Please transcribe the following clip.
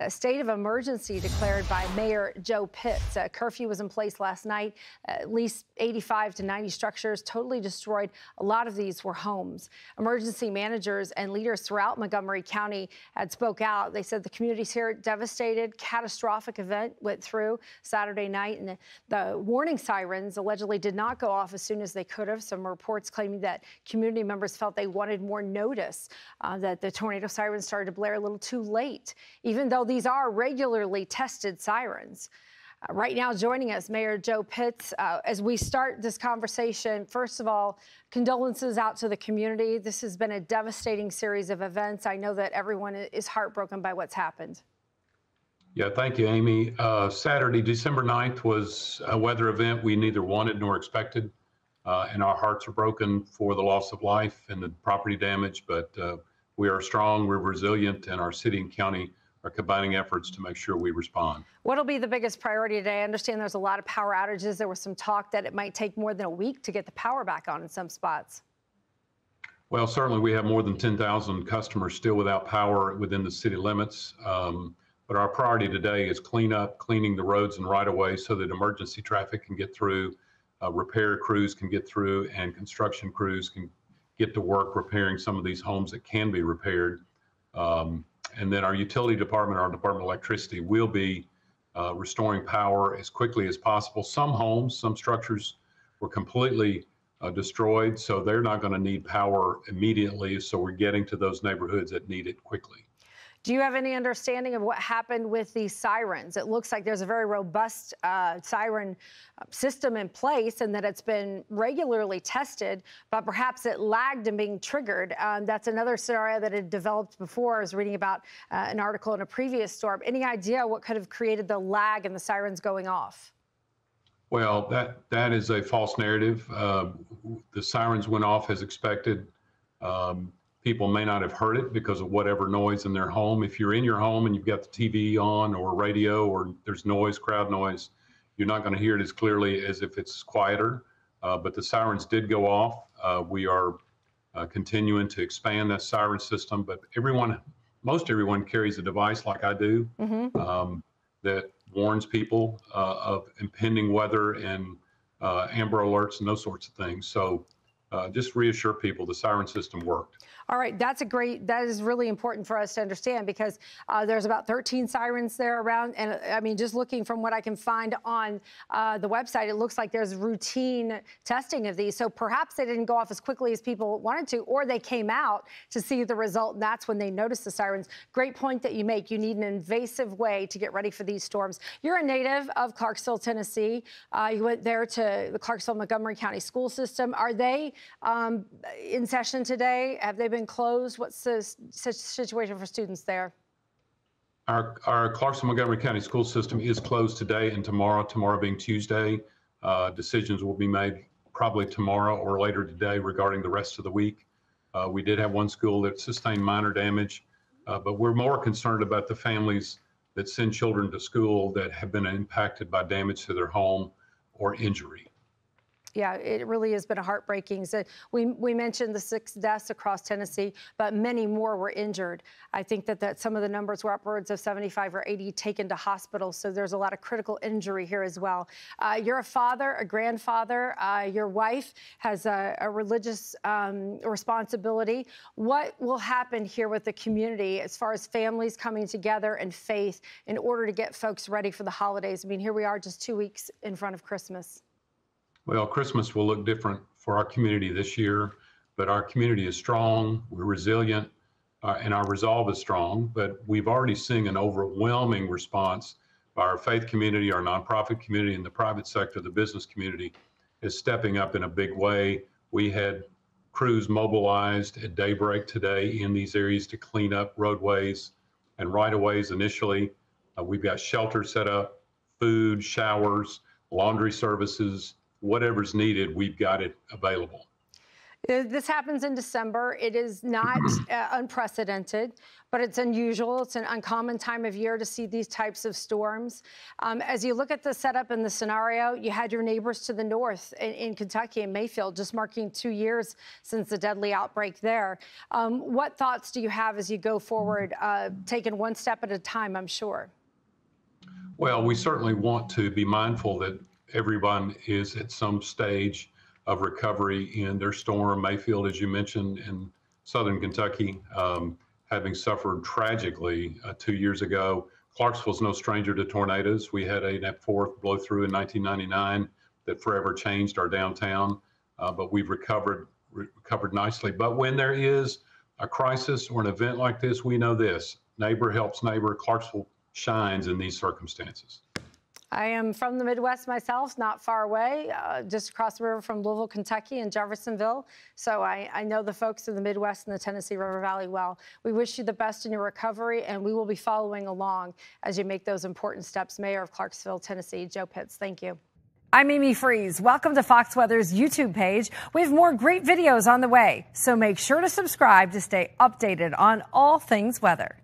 A state of emergency declared by Mayor Joe Pitts. A curfew was in place last night. At least 85 to 90 structures totally destroyed. A lot of these were homes. Emergency managers and leaders throughout Montgomery County had spoke out. They said the community's here devastated. Catastrophic event went through Saturday night, and the warning sirens allegedly did not go off as soon as they could have. Some reports claiming that community members felt they wanted more notice, that the tornado sirens started to blare a little too late, even though these are regularly tested sirens. Right now, joining us, Mayor Joe Pitts. As we start this conversation, first of all, condolences out to the community. This has been a devastating series of events. I know that everyone is heartbroken by what's happened. Yeah, thank you, Amy. Saturday, December 9th was a weather event we neither wanted nor expected, and our hearts are broken for the loss of life and the property damage, but we are strong, we're resilient, and our city and county are combining efforts to make sure we respond. What'll be the biggest priority today? I understand there's a lot of power outages. There was some talk that it might take more than a week to get the power back on in some spots. Well, certainly we have more than 10,000 customers still without power within the city limits. But our priority today is cleaning the roads and right-of-way so that emergency traffic can get through, repair crews can get through, and construction crews can get to work repairing some of these homes that can be repaired. And then our utility department, our Department of Electricity, will be restoring power as quickly as possible. Some homes, some structures were completely destroyed, so they're not going to need power immediately. So we're getting to those neighborhoods that need it quickly. Do you have any understanding of what happened with these sirens? It looks like there's a very robust siren system in place and that it's been regularly tested, but perhaps it lagged in being triggered. That's another scenario that had developed before. I was reading about an article in a previous storm. Any idea what could have created the lag and the sirens going off? Well, that is a false narrative. The sirens went off as expected. People may not have heard it because of whatever noise in their home. If you're in your home and you've got the TV on or radio or there's noise, crowd noise, you're not going to hear it as clearly as if it's quieter. But the sirens did go off. We are continuing to expand that siren system, but most everyone carries a device like I do that warns people of impending weather and amber alerts and those sorts of things. So just reassure people the siren system worked. All right, that is really important for us to understand because there's about 13 sirens there around. And I mean, just looking from what I can find on the website, it looks like there's routine testing of these. So perhaps they didn't go off as quickly as people wanted to, or they came out to see the result, and that's when they noticed the sirens. Great point that you make. You need an invasive way to get ready for these storms. You're a native of Clarksville, Tennessee. You went there to the Clarksville-Montgomery County school system. Are they in session today? Have they been closed? What's the situation for students there? Our Clarksville-Montgomery County school system is closed today and tomorrow being Tuesday. Decisions will be made probably tomorrow or later today regarding the rest of the week. We did have one school that sustained minor damage, but we're more concerned about the families that send children to school that have been impacted by damage to their home or injury. Yeah, it really has been a heartbreaking. So we mentioned the 6 deaths across Tennessee, but many more were injured. I think that some of the numbers were upwards of 75 or 80 taken to hospitals. So there's a lot of critical injury here as well. You're a father, a grandfather. Your wife has a religious responsibility. What will happen here with the community as far as families coming together and faith in order to get folks ready for the holidays? I mean, here we are just 2 weeks in front of Christmas. Well, Christmas will look different for our community this year, but our community is strong, we're resilient, and our resolve is strong. But we've already seen an overwhelming response by our faith community, our nonprofit community, and the private sector. The business community is stepping up in a big way. We had crews mobilized at daybreak today in these areas to clean up roadways and right-of-ways initially. We've got shelters set up, food, showers, laundry services. Whatever's needed, we've got it available. This happens in December. It is not unprecedented, but it's unusual. It's an uncommon time of year to see these types of storms. As you look at the setup in the scenario, you had your neighbors to the north in Kentucky and Mayfield, just marking 2 years since the deadly outbreak there. What thoughts do you have as you go forward, taking one step at a time, I'm sure? Well, we certainly want to be mindful that everyone is at some stage of recovery in their storm. Mayfield, as you mentioned, in southern Kentucky, having suffered tragically 2 years ago. Clarksville's no stranger to tornadoes. We had a Net4 blow through in 1999 that forever changed our downtown, but we've recovered nicely. But when there is a crisis or an event like this, we know this: neighbor helps neighbor. Clarksville shines in these circumstances. I am from the Midwest myself, not far away, just across the river from Louisville, Kentucky, and Jeffersonville. So I know the folks in the Midwest and the Tennessee River Valley well. We wish you the best in your recovery, and we will be following along as you make those important steps. Mayor of Clarksville, Tennessee, Joe Pitts, thank you. I'm Amy Freeze. Welcome to Fox Weather's YouTube page. We have more great videos on the way, so make sure to subscribe to stay updated on all things weather.